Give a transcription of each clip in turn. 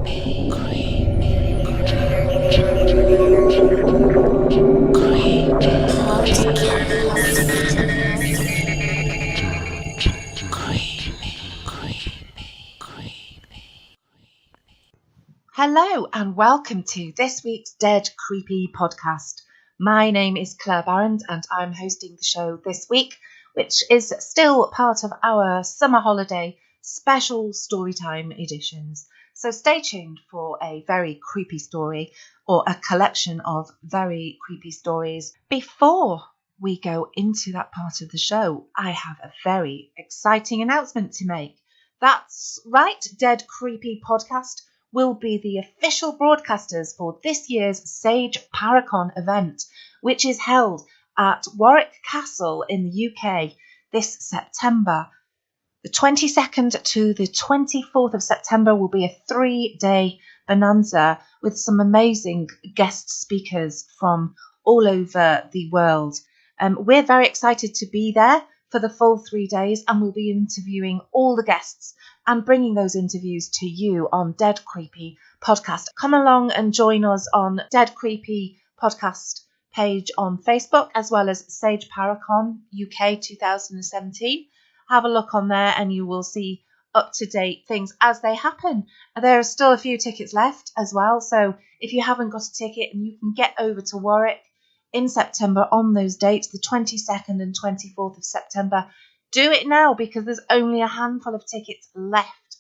Hello and welcome to this week's Dead Creepy podcast. My name is Claire Barrand and I'm hosting the show this week, which is still part of our summer holiday special storytime editions. So stay tuned for a very creepy story or a collection of very creepy stories. Before we go into that part of the show, I have a very exciting announcement to make. That's right, Dead Creepy podcast will be the official broadcasters for this year's Sage Paracon event, which is held at Warwick Castle in the UK this September. The 22nd to the 24th of September will be a 3-day bonanza with some amazing guest speakers from all over the world. We're very excited to be there for the full 3 days, and we'll be interviewing all the guests and bringing those interviews to you on Dead Creepy Podcast. Come along and join us on Dead Creepy Podcast page on Facebook, as well as Sage Paracon UK 2017. Have a look on there and you will see up-to-date things as they happen. There are still a few tickets left as well, so if you haven't got a ticket and you can get over to Warwick in September on those dates, the 22nd and 24th of September, do it now because there's only a handful of tickets left.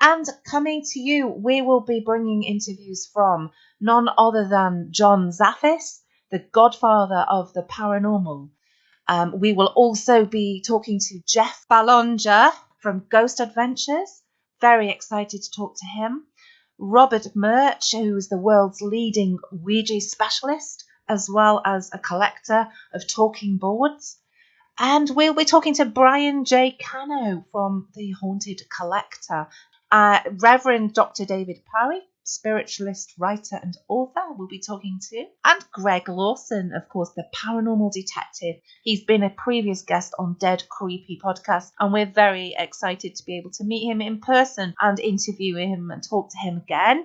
And coming to you, we will be bringing interviews from none other than John Zaffis, the godfather of the paranormal. We will also be talking to Jeff Ballonger from Ghost Adventures. Very excited to talk to him. Robert Murch, who is the world's leading Ouija specialist, as well as a collector of talking boards. And we'll be talking to Brian J. Cano from The Haunted Collector. Reverend Dr. David Parry, spiritualist, writer and author, we'll be talking to. And Greg Lawson, of course, the paranormal detective. He's been a previous guest on Dead Creepy Podcast, and we're very excited to be able to meet him in person and interview him and talk to him again.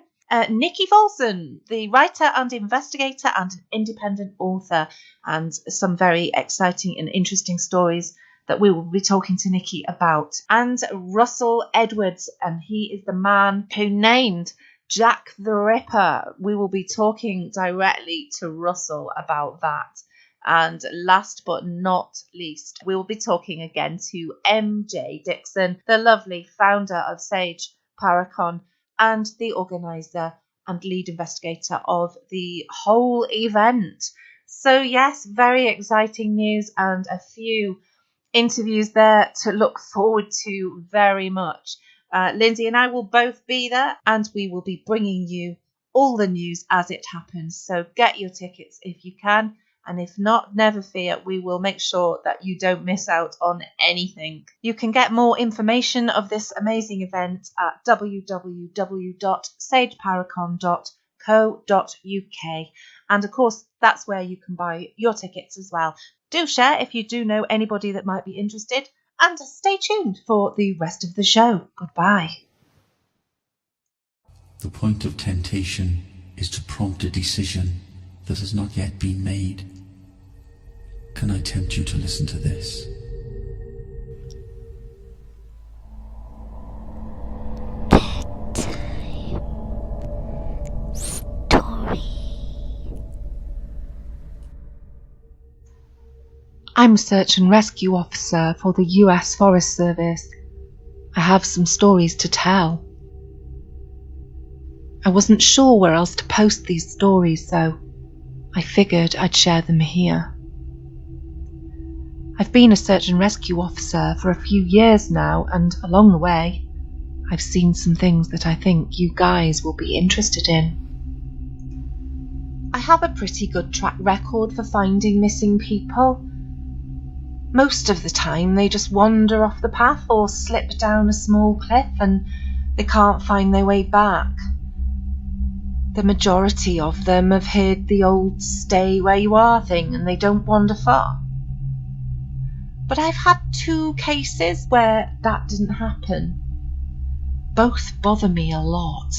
Nikki Folson, the writer and investigator and independent author, and some very exciting and interesting stories that we will be talking to Nikki about. And Russell Edwards, and he is the man who named Jack the Ripper. We will be talking directly to Russell about that. And last but not least, we will be talking again to MJ Dixon, the lovely founder of Sage Paracon, and the organiser and lead investigator of the whole event. So yes, very exciting news and a few interviews there to look forward to very much. Lindsay and I will both be there, and we will be bringing you all the news as it happens. So get your tickets if you can. And if not, never fear, we will make sure that you don't miss out on anything. You can get more information of this amazing event at www.sageparacon.co.uk. And of course, that's where you can buy your tickets as well. Do share if you do know anybody that might be interested. And stay tuned for the rest of the show. Goodbye. The point of temptation is to prompt a decision that has not yet been made. Can I tempt you to listen to this? Bedtime story. I'm a search and rescue officer for the US Forest Service. I have some stories to tell. I wasn't sure where else to post these stories, so I figured I'd share them here. I've been a search and rescue officer for a few years now, and along the way, I've seen some things that I think you guys will be interested in. I have a pretty good track record for finding missing people. Most of the time, they just wander off the path or slip down a small cliff and they can't find their way back. The majority of them have heard the old stay where you are thing and they don't wander far. But I've had 2 cases where that didn't happen. Both bother me a lot.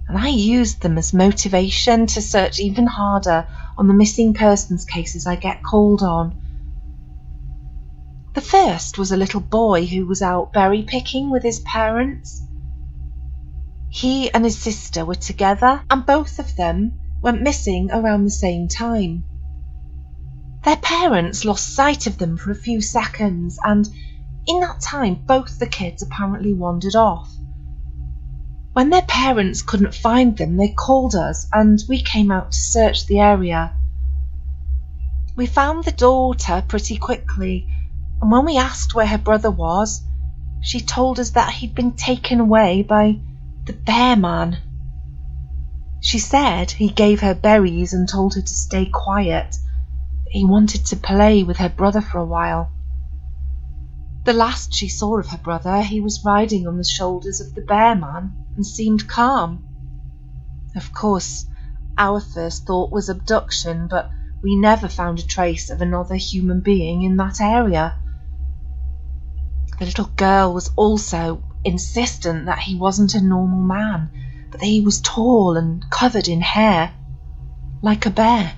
and I used them as motivation to search even harder on the missing persons cases I get called on. The first was a little boy who was out berry picking with his parents. He and his sister were together, and both of them went missing around the same time. Their parents lost sight of them for a few seconds, and in that time both the kids apparently wandered off. When their parents couldn't find them, they called us and we came out to search the area. We found the daughter pretty quickly, and when we asked where her brother was, she told us that he'd been taken away by the bear man. She said he gave her berries and told her to stay quiet. He wanted to play with her brother for a while. The last she saw of her brother, he was riding on the shoulders of the bear man and seemed calm. Of course, our first thought was abduction, but we never found a trace of another human being in that area. The little girl was also insistent that he wasn't a normal man, but that he was tall and covered in hair, like a bear,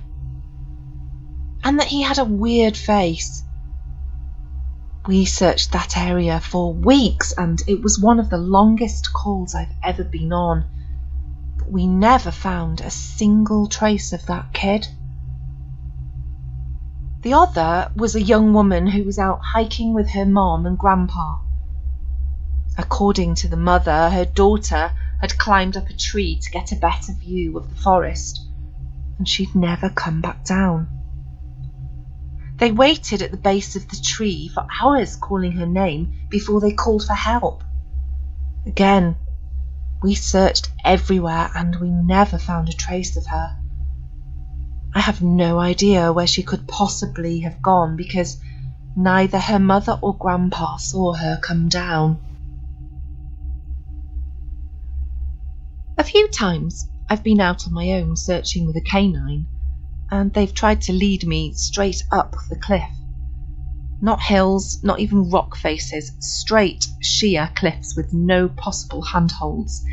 and that he had a weird face. We searched that area for weeks, and it was one of the longest calls I've ever been on, but we never found a single trace of that kid. The other was a young woman who was out hiking with her mom and grandpa. According to the mother, her daughter had climbed up a tree to get a better view of the forest, and she'd never come back down. They waited at the base of the tree for hours calling her name before they called for help. Again, we searched everywhere and we never found a trace of her. I have no idea where she could possibly have gone because neither her mother or grandpa saw her come down. A few times I've been out on my own searching with a canine, and they've tried to lead me straight up the cliff. Not hills, not even rock faces, straight sheer cliffs with no possible handholds.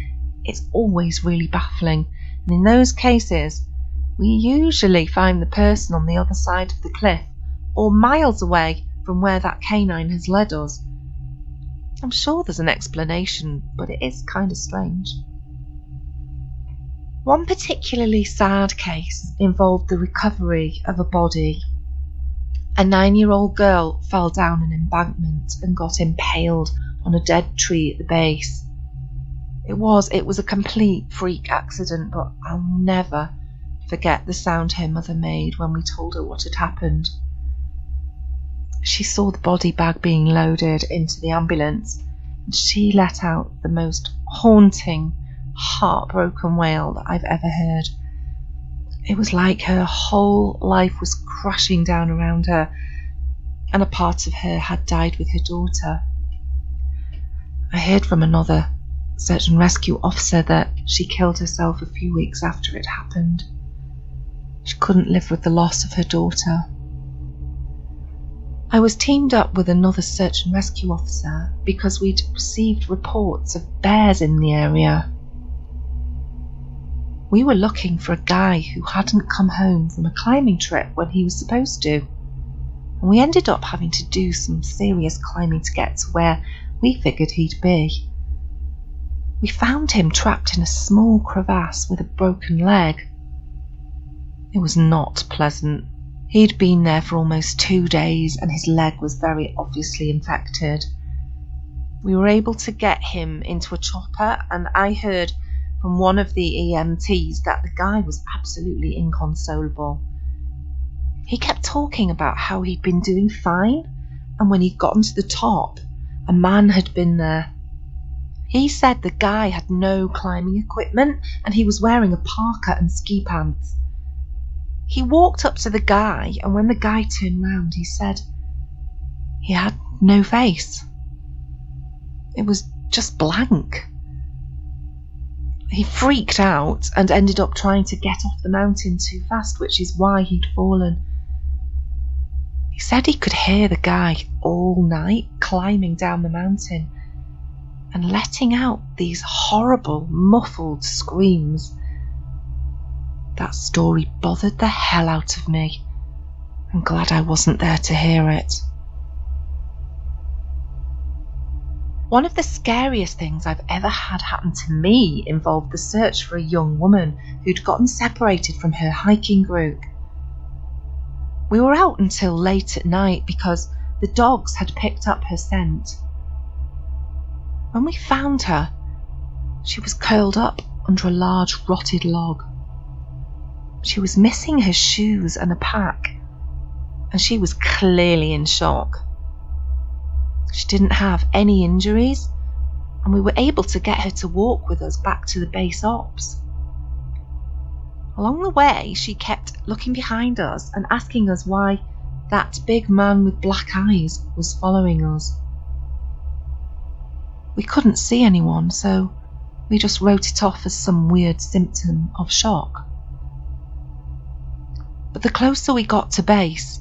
It's always really baffling, and in those cases we usually find the person on the other side of the cliff or miles away from where that canine has led us. I'm sure there's an explanation, but it is kind of strange. One particularly sad case involved the recovery of a body. A 9-year-old girl fell down an embankment and got impaled on a dead tree at the base. It was a complete freak accident, but I'll never forget the sound her mother made when we told her what had happened. She saw the body bag being loaded into the ambulance, and she let out the most haunting, heartbroken wail that I've ever heard. It was like her whole life was crashing down around her, and a part of her had died with her daughter. I heard from another search and rescue officer that she killed herself a few weeks after it happened. She couldn't live with the loss of her daughter. I was teamed up with another search and rescue officer because we'd received reports of bears in the area. We were looking for a guy who hadn't come home from a climbing trip when he was supposed to, and we ended up having to do some serious climbing to get to where we figured he'd be. We found him trapped in a small crevasse with a broken leg. It was not pleasant. He'd been there for almost 2 days and his leg was very obviously infected. We were able to get him into a chopper, and I heard from one of the EMTs that the guy was absolutely inconsolable. He kept talking about how he'd been doing fine, and when he'd gotten to the top, a man had been there. He said the guy had no climbing equipment and he was wearing a parka and ski pants. He walked up to the guy, and when the guy turned round, he said he had no face. It was just blank. He freaked out and ended up trying to get off the mountain too fast, which is why he'd fallen. He said he could hear the guy all night climbing down the mountain, and letting out these horrible, muffled screams. That story bothered the hell out of me. I'm glad I wasn't there to hear it. One of the scariest things I've ever had happen to me involved the search for a young woman who'd gotten separated from her hiking group. We were out until late at night because the dogs had picked up her scent. When we found her, she was curled up under a large rotted log. She was missing her shoes and a pack, and she was clearly in shock. She didn't have any injuries, and we were able to get her to walk with us back to the base ops. Along the way, she kept looking behind us and asking us why that big man with black eyes was following us. We couldn't see anyone, so we just wrote it off as some weird symptom of shock. But the closer we got to base,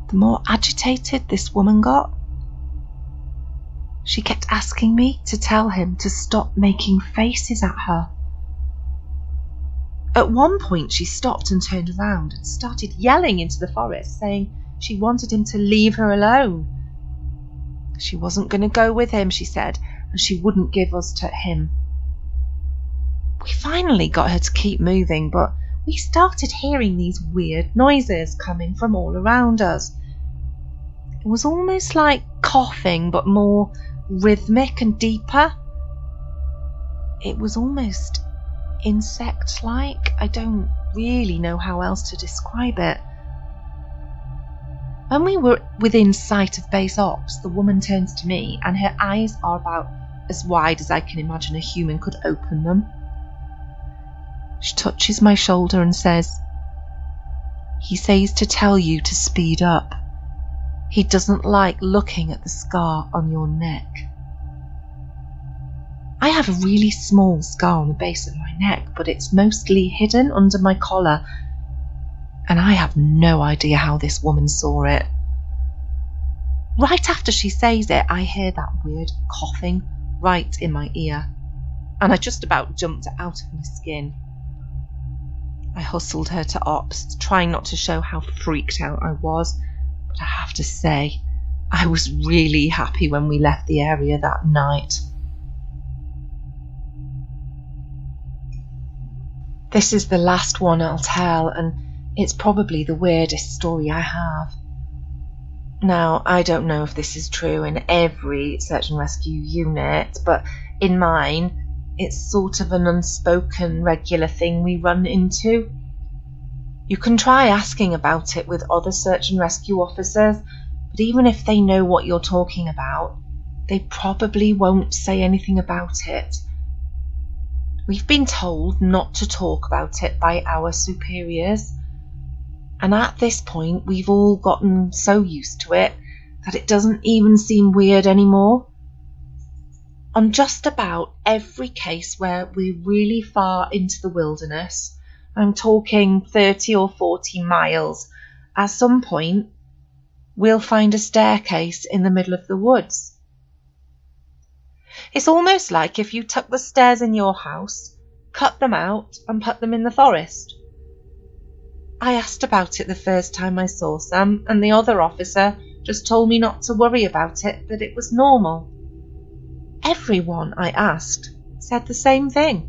the more agitated this woman got. She kept asking me to tell him to stop making faces at her. At one point, she stopped and turned around and started yelling into the forest, saying she wanted him to leave her alone. She wasn't going to go with him, she said, and she wouldn't give us to him. We finally got her to keep moving, but we started hearing these weird noises coming from all around us. It was almost like coughing, but more rhythmic and deeper. It was almost insect-like. I don't really know how else to describe it. When we were within sight of base ops, the woman turns to me and her eyes are about as wide as I can imagine a human could open them. She touches my shoulder and says, "He says to tell you to speed up. He doesn't like looking at the scar on your neck." I have a really small scar on the base of my neck, but it's mostly hidden under my collar, and I have no idea how this woman saw it. Right after she says it, I hear that weird coughing right in my ear, and I just about jumped out of my skin. I hustled her to ops, trying not to show how freaked out I was, but I have to say, I was really happy when we left the area that night. This is the last one I'll tell, and it's probably the weirdest story I have. Now, I don't know if this is true in every search and rescue unit, but in mine, it's sort of an unspoken regular thing we run into. You can try asking about it with other search and rescue officers, but even if they know what you're talking about, they probably won't say anything about it. We've been told not to talk about it by our superiors, and at this point we've all gotten so used to it that it doesn't even seem weird anymore. On just about every case where we're really far into the wilderness, I'm talking 30 or 40 miles, at some point we'll find a staircase in the middle of the woods. It's almost like if you took the stairs in your house, cut them out and put them in the forest. I asked about it the first time I saw some, and the other officer just told me not to worry about it, that it was normal. Everyone I asked said the same thing.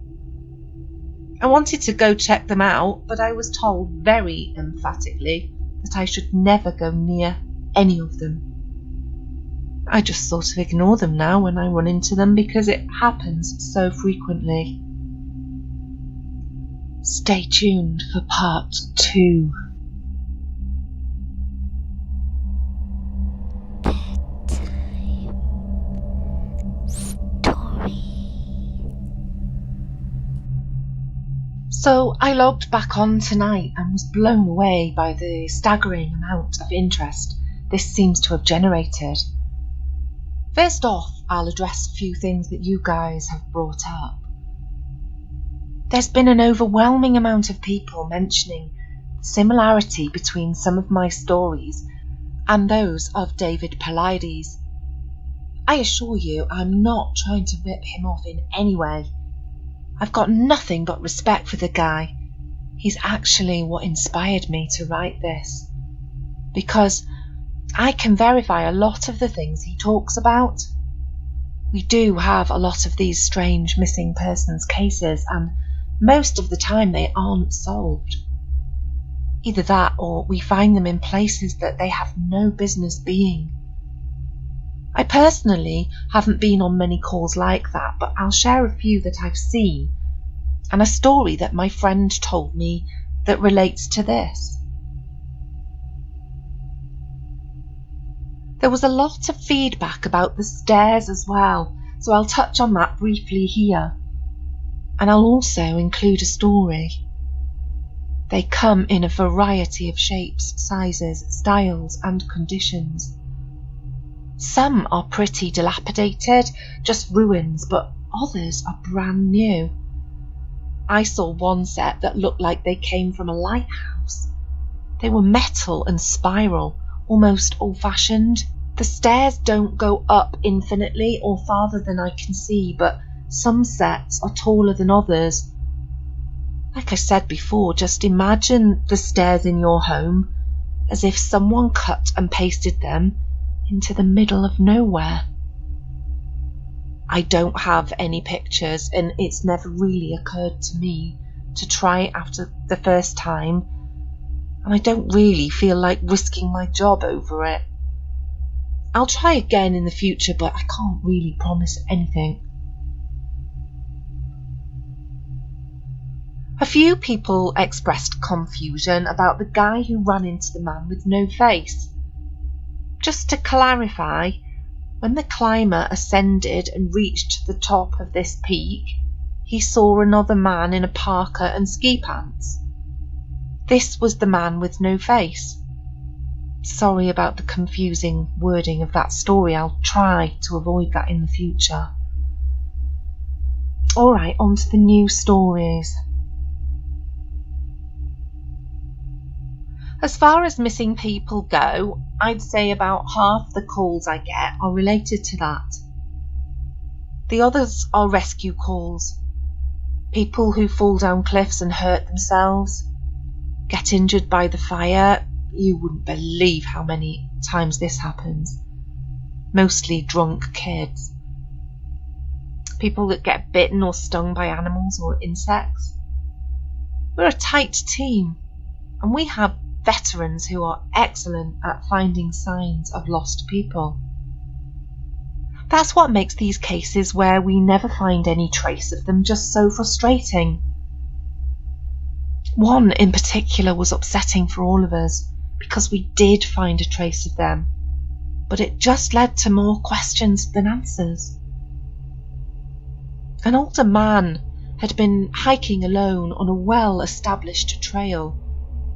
I wanted to go check them out, but I was told very emphatically that I should never go near any of them. I just sort of ignore them now when I run into them because it happens so frequently. Stay tuned for part 2. So I logged back on tonight and was blown away by the staggering amount of interest this seems to have generated. First off, I'll address a few things that you guys have brought up. There's been an overwhelming amount of people mentioning the similarity between some of my stories and those of David Paulides. I assure you, I'm not trying to rip him off in any way. I've got nothing but respect for the guy. He's actually what inspired me to write this, because I can verify a lot of the things he talks about. We do have a lot of these strange missing persons cases, and most of the time they aren't solved. Either that, or we find them in places that they have no business being. I personally haven't been on many calls like that, but I'll share a few that I've seen, and a story that my friend told me that relates to this. There was a lot of feedback about the stairs as well, so I'll touch on that briefly here. And I'll also include a story. They come in a variety of shapes, sizes, styles, and conditions. Some are pretty dilapidated, just ruins, but others are brand new. I saw one set that looked like they came from a lighthouse. They were metal and spiral, almost old-fashioned. The stairs don't go up infinitely or farther than I can see, but some sets are taller than others. Like I said before, just imagine the stairs in your home as if someone cut and pasted them into the middle of nowhere. I don't have any pictures, and it's never really occurred to me to try it after the first time, and I don't really feel like risking my job over it. I'll try again in the future, but I can't really promise anything. A few people expressed confusion about the guy who ran into the man with no face. Just to clarify, when the climber ascended and reached the top of this peak, he saw another man in a parka and ski pants. This was the man with no face. Sorry about the confusing wording of that story. I'll try to avoid that in the future. Alright, on to the new stories. As far as missing people go, I'd say about half the calls I get are related to that. The others are rescue calls. People who fall down cliffs and hurt themselves, get injured by the fire. You wouldn't believe how many times this happens. Mostly drunk kids. People that get bitten or stung by animals or insects. We're a tight team, and we have veterans who are excellent at finding signs of lost people. That's what makes these cases where we never find any trace of them just so frustrating. One in particular was upsetting for all of us, because we did find a trace of them, but it just led to more questions than answers. An older man had been hiking alone on a well-established trail,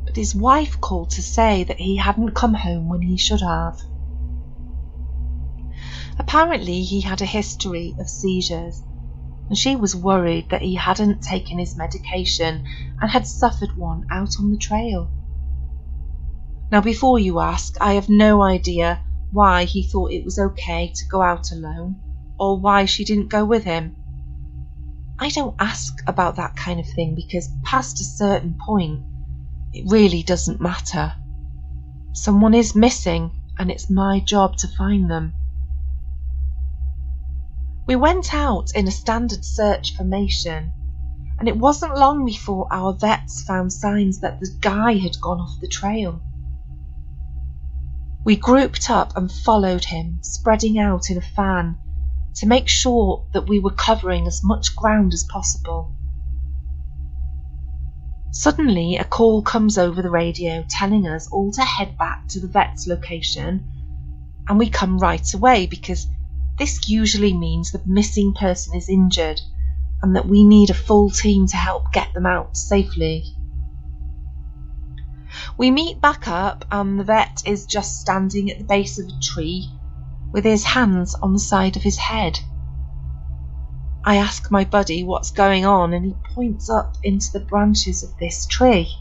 but his wife called to say that he hadn't come home when he should have. Apparently he had a history of seizures, and she was worried that he hadn't taken his medication and had suffered one out on the trail. Now, before you ask, I have no idea why he thought it was okay to go out alone, or why she didn't go with him. I don't ask about that kind of thing because past a certain point, it really doesn't matter. Someone is missing, and it's my job to find them. We went out in a standard search formation, and it wasn't long before our vets found signs that the guy had gone off the trail. We grouped up and followed him, spreading out in a fan, to make sure that we were covering as much ground as possible. Suddenly, a call comes over the radio telling us all to head back to the vet's location, and we come right away because this usually means the missing person is injured and that we need a full team to help get them out safely. We meet back up and the vet is just standing at the base of a tree with his hands on the side of his head. I ask my buddy what's going on, and he points up into the branches of this tree.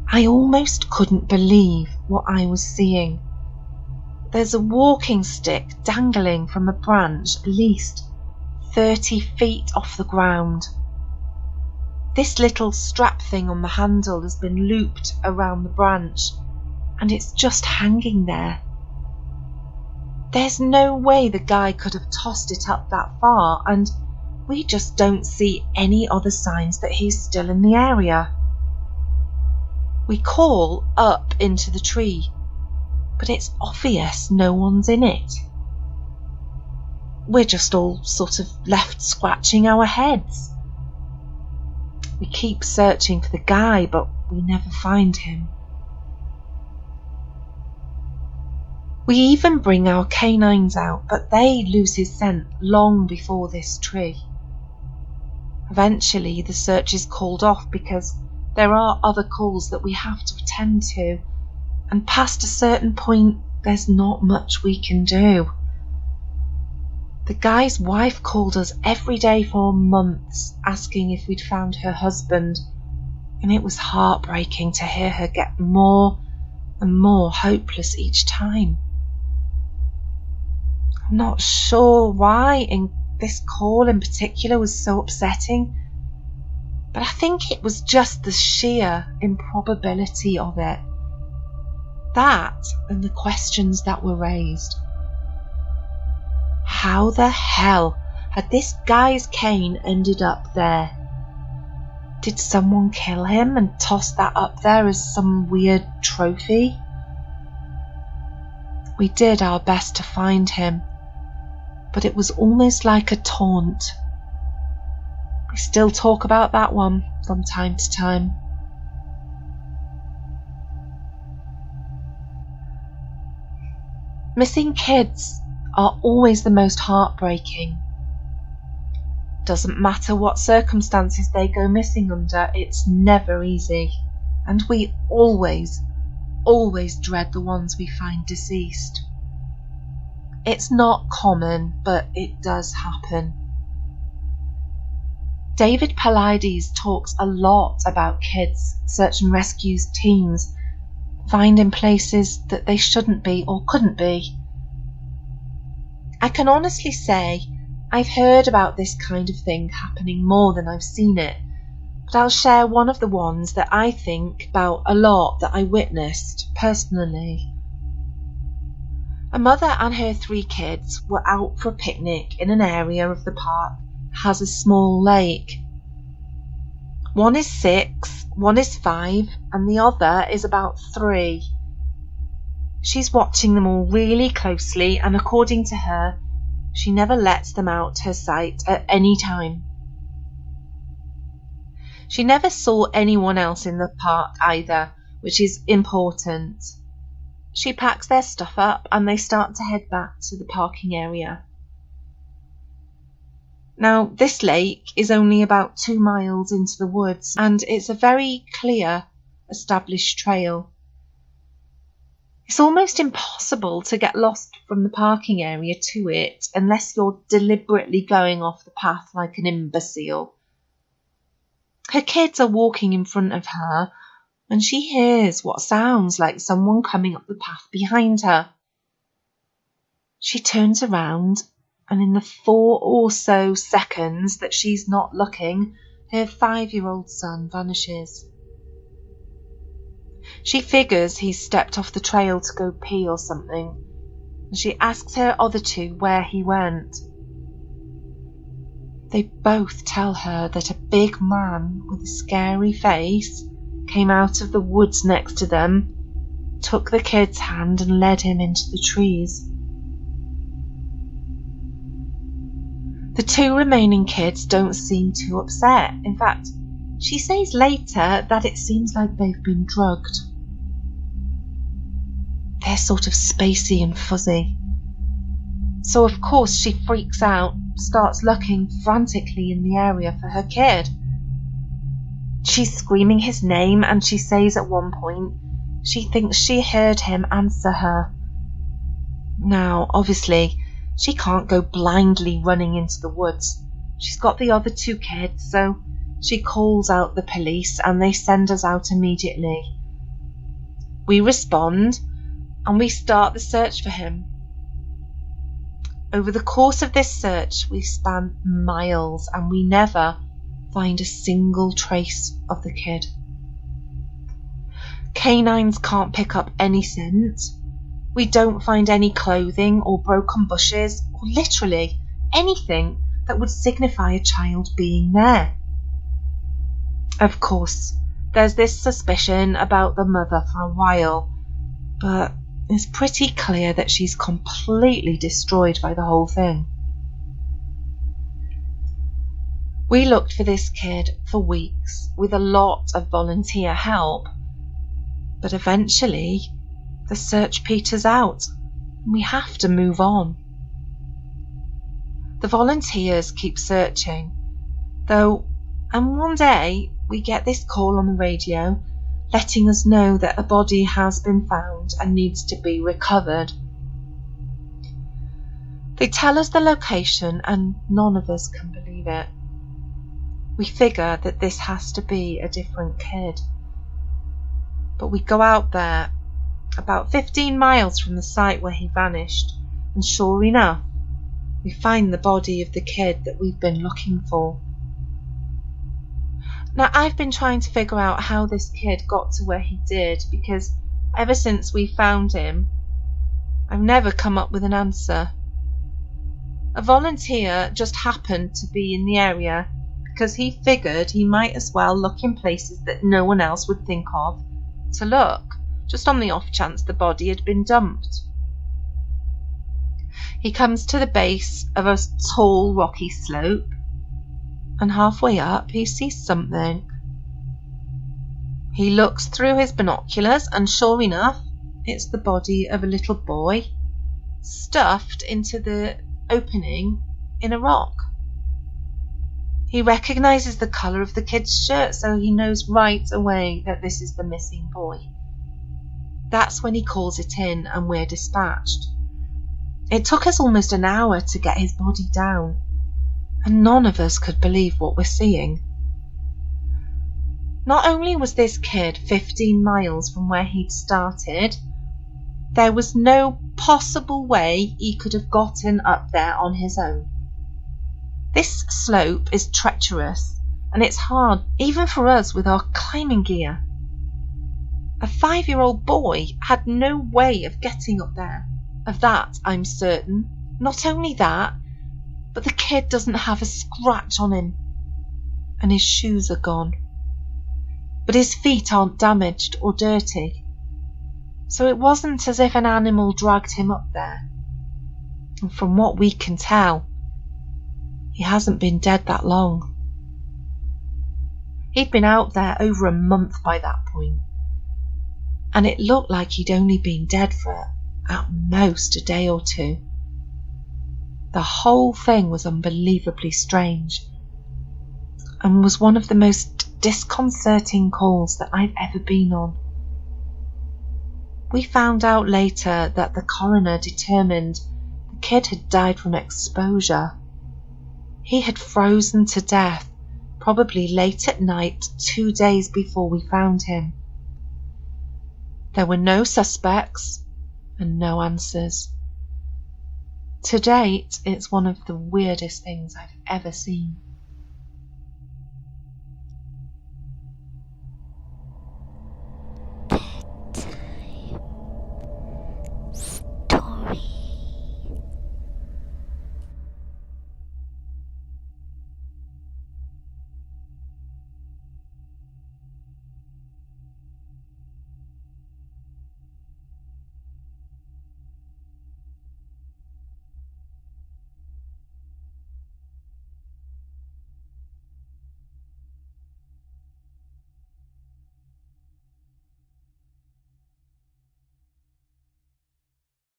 I almost couldn't believe what I was seeing. There's a walking stick dangling from a branch at least 30 feet off the ground. This little strap thing on the handle has been looped around the branch and it's just hanging there. There's no way the guy could have tossed it up that far, and we just don't see any other signs that he's still in the area. We call up into the tree, but it's obvious no one's in it. We're just all sort of left scratching our heads. We keep searching for the guy, but we never find him. We even bring our canines out, but they lose his scent long before this tree. Eventually, the search is called off because there are other calls that we have to attend to, and past a certain point, there's not much we can do. The guy's wife called us every day for months, asking if we'd found her husband, and it was heartbreaking to hear her get more and more hopeless each time. I'm not sure why this call in particular was so upsetting, but I think it was just the sheer improbability of it. That and the questions that were raised. How the hell had this guy's cane ended up there? Did someone kill him and toss that up there as some weird trophy? We did our best to find him, but it was almost like a taunt. We still talk about that one from time to time. Missing kids are always the most heartbreaking. Doesn't matter what circumstances they go missing under, it's never easy, and we always dread the ones we find deceased. It's not common, but it does happen. David Paulides talks a lot about kids search and rescue teams finding places that they shouldn't be or couldn't be. I can honestly say I've heard about this kind of thing happening more than I've seen it, but I'll share one of the ones that I think about a lot that I witnessed personally. A mother and her 3 kids were out for a picnic in an area of the park that has a small lake. One is 6, one is 5, and the other is about 3. She's watching them all really closely, and according to her, she never lets them out her sight at any time. She never saw anyone else in the park either, which is important. She packs their stuff up and they start to head back to the parking area. Now, this lake is only about 2 miles into the woods, and it's a very clear, established trail. It's almost impossible to get lost from the parking area to it unless you're deliberately going off the path like an imbecile. Her kids are walking in front of her, and she hears what sounds like someone coming up the path behind her. She turns around, and in the 4 or so seconds that she's not looking, her 5-year-old son vanishes. She figures he's stepped off the trail to go pee or something, and she asks her other 2 where he went. They both tell her that a big man with a scary face came out of the woods next to them, took the kid's hand and led him into the trees. The 2 remaining kids don't seem too upset. In fact, she says later that it seems like they've been drugged. They're sort of spacey and fuzzy. So of course she freaks out, starts looking frantically in the area for her kid. She's screaming his name, and she says at one point she thinks she heard him answer her. Now, obviously, she can't go blindly running into the woods. She's got the other 2 kids, so she calls out the police and they send us out immediately. We respond, and we start the search for him. Over the course of this search, we span miles and we never find a single trace of the kid. Canines can't pick up any scent. We don't find any clothing or broken bushes or literally anything that would signify a child being there. Of course, there's this suspicion about the mother for a while, but it's pretty clear that she's completely destroyed by the whole thing. We looked for this kid for weeks with a lot of volunteer help, but eventually the search peters out and we have to move on. The volunteers keep searching, though, and one day we get this call on the radio letting us know that a body has been found and needs to be recovered. They tell us the location and none of us can believe it. We figure that this has to be a different kid. But we go out there, about 15 miles from the site where he vanished, and sure enough, we find the body of the kid that we've been looking for. Now, I've been trying to figure out how this kid got to where he did, because ever since we found him, I've never come up with an answer. A volunteer just happened to be in the area because he figured he might as well look in places that no one else would think of to look, just on the off chance the body had been dumped. He comes to the base of a tall rocky slope, and halfway up he sees something. He looks through his binoculars and sure enough, it's the body of a little boy stuffed into the opening in a rock. He recognises the colour of the kid's shirt, so he knows right away that this is the missing boy. That's when he calls it in and we're dispatched. It took us almost an hour to get his body down, and none of us could believe what we're seeing. Not only was this kid 15 miles from where he'd started, there was no possible way he could have gotten up there on his own. This slope is treacherous, and it's hard even for us with our climbing gear. A 5-year-old boy had no way of getting up there. Of that, I'm certain. Not only that, but the kid doesn't have a scratch on him, and his shoes are gone. But his feet aren't damaged or dirty, so it wasn't as if an animal dragged him up there. And from what we can tell, he hasn't been dead that long. He'd been out there over a month by that point, and it looked like he'd only been dead for at most a day or two. The whole thing was unbelievably strange and was one of the most disconcerting calls that I've ever been on. We found out later that the coroner determined the kid had died from exposure. He had frozen to death, probably late at night, 2 days before we found him. There were no suspects and no answers. To date, it's one of the weirdest things I've ever seen.